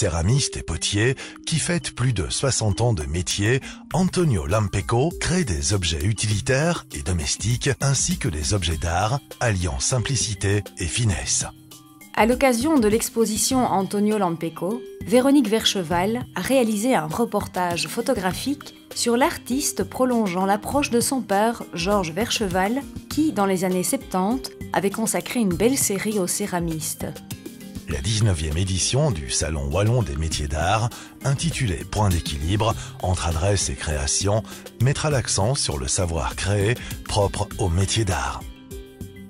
Céramiste et potier qui fête plus de 60 ans de métier, Antonio Lampeco crée des objets utilitaires et domestiques ainsi que des objets d'art alliant simplicité et finesse. À l'occasion de l'exposition Antonio Lampeco, Véronique Vercheval a réalisé un reportage photographique sur l'artiste prolongeant l'approche de son père, Georges Vercheval, qui, dans les années 70, avait consacré une belle série aux céramistes. La 19e édition du Salon Wallon des métiers d'art, intitulée Point d'équilibre entre adresse et création, mettra l'accent sur le savoir créer propre aux métiers d'art.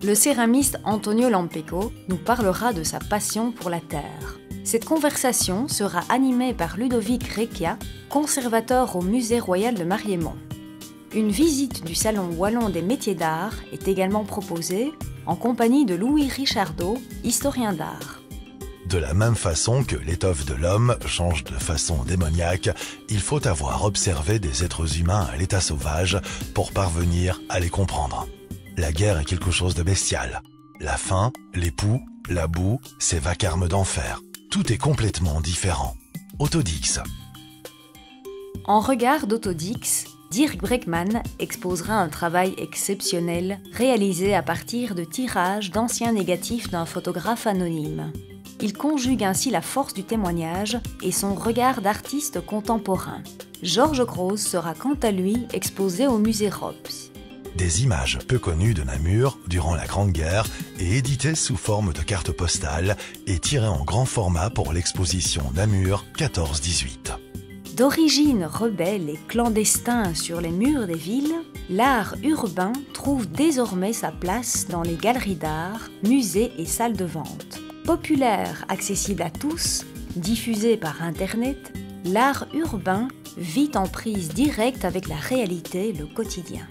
Le céramiste Antonio Lampeco nous parlera de sa passion pour la terre. Cette conversation sera animée par Ludovic Recchia, conservateur au Musée royal de Mariémont. Une visite du Salon Wallon des métiers d'art est également proposée en compagnie de Louis Richardot, historien d'art. De la même façon que l'étoffe de l'homme change de façon démoniaque, il faut avoir observé des êtres humains à l'état sauvage pour parvenir à les comprendre. La guerre est quelque chose de bestial. La faim, les poux, la boue, ces vacarmes d'enfer. Tout est complètement différent. Autodix. En regard d'Autodix, Dirk Bregman exposera un travail exceptionnel réalisé à partir de tirages d'anciens négatifs d'un photographe anonyme. Il conjugue ainsi la force du témoignage et son regard d'artiste contemporain. Georges Grosz sera quant à lui exposé au musée Rops. Des images peu connues de Namur durant la Grande Guerre et éditées sous forme de cartes postales et tirées en grand format pour l'exposition Namur 14-18. D'origine rebelle et clandestin sur les murs des villes, l'art urbain trouve désormais sa place dans les galeries d'art, musées et salles de vente. Populaire, accessible à tous, diffusé par Internet, l'art urbain vit en prise directe avec la réalité et le quotidien.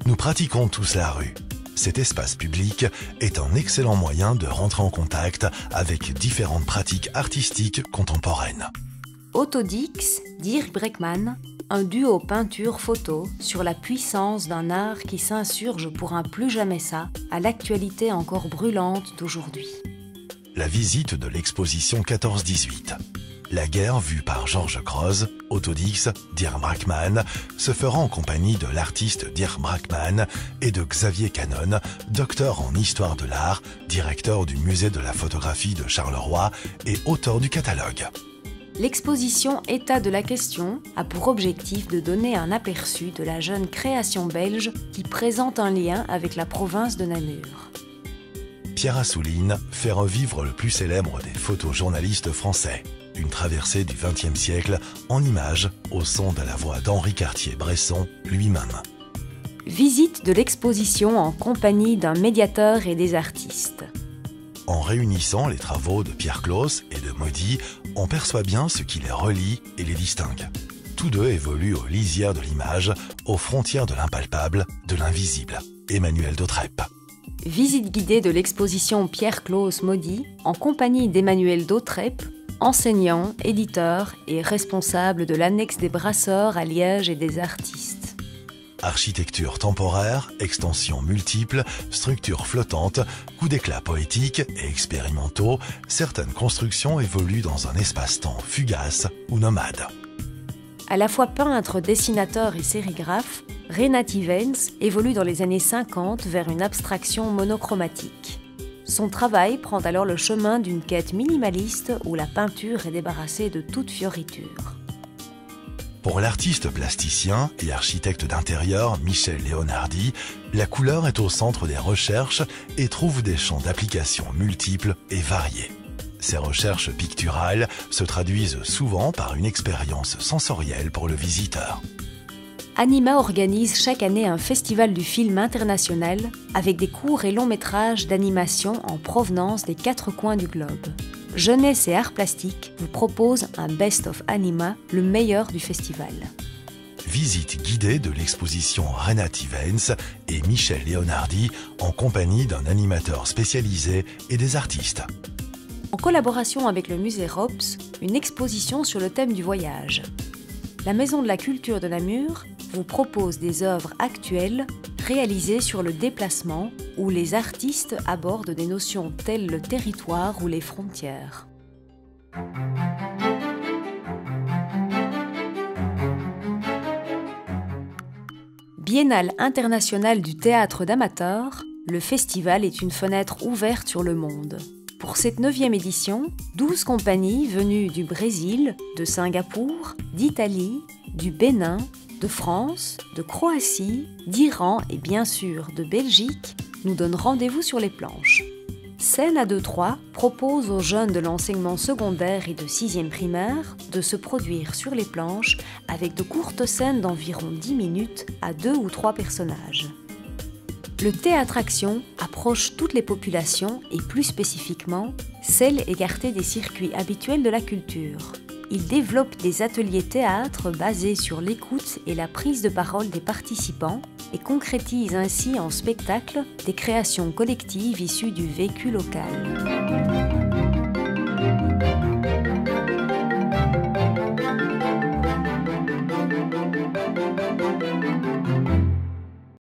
Nous pratiquons tous la rue. Cet espace public est un excellent moyen de rentrer en contact avec différentes pratiques artistiques contemporaines. Autodix, Dirk Bregman, un duo peinture-photo sur la puissance d'un art qui s'insurge pour un plus jamais ça à l'actualité encore brûlante d'aujourd'hui. La visite de l'exposition 14-18. La guerre vue par Georges Grosz, Autodix, Dirk Bregman, se fera en compagnie de l'artiste Dirk Bregman et de Xavier Canon, docteur en histoire de l'art, directeur du musée de la photographie de Charleroi et auteur du catalogue. L'exposition État de la question a pour objectif de donner un aperçu de la jeune création belge qui présente un lien avec la province de Namur. Pierre Assouline fait revivre le plus célèbre des photojournalistes français. Une traversée du XXe siècle en images au son de la voix d'Henri Cartier-Bresson lui-même. Visite de l'exposition en compagnie d'un médiateur et des artistes. En réunissant les travaux de Pierre Claus et de Maudy, on perçoit bien ce qui les relie et les distingue. Tous deux évoluent aux lisières de l'image, aux frontières de l'impalpable, de l'invisible. Emmanuel Dautrep. Visite guidée de l'exposition Pierre Claus Maudy en compagnie d'Emmanuel Dautrep, enseignant, éditeur et responsable de l'annexe des Brasseurs à Liège et des artistes. Architecture temporaire, extensions multiples, structures flottantes, coups d'éclat poétiques et expérimentaux, certaines constructions évoluent dans un espace-temps fugace ou nomade. À la fois peintre, dessinateur et sérigraphe, Renat Ivens évolue dans les années 50 vers une abstraction monochromatique. Son travail prend alors le chemin d'une quête minimaliste où la peinture est débarrassée de toute fioriture. Pour l'artiste plasticien et architecte d'intérieur Michel Leonardi, la couleur est au centre des recherches et trouve des champs d'application multiples et variés. Ces recherches picturales se traduisent souvent par une expérience sensorielle pour le visiteur. Anima organise chaque année un festival du film international avec des courts et longs métrages d'animation en provenance des 4 coins du globe. Jeunesse et Arts Plastiques vous propose un Best of Anima, le meilleur du festival. Visite guidée de l'exposition Renat Ivens et Michel Leonardi en compagnie d'un animateur spécialisé et des artistes. En collaboration avec le musée Rops, une exposition sur le thème du voyage. La Maison de la Culture de Namur vous propose des œuvres actuelles réalisées sur le déplacement où les artistes abordent des notions telles le territoire ou les frontières. Biennale internationale du théâtre d'amateurs, le festival est une fenêtre ouverte sur le monde. Pour cette 9e édition, 12 compagnies venues du Brésil, de Singapour, d'Italie, du Bénin, de France, de Croatie, d'Iran et bien sûr de Belgique nous donnent rendez-vous sur les planches. Scène à 2-3 propose aux jeunes de l'enseignement secondaire et de 6e primaire de se produire sur les planches avec de courtes scènes d'environ 10 minutes à 2 ou 3 personnages. Le théâtre-action approche toutes les populations et plus spécifiquement celles écartées des circuits habituels de la culture. Il développe des ateliers théâtre basés sur l'écoute et la prise de parole des participants et concrétise ainsi en spectacle des créations collectives issues du vécu local.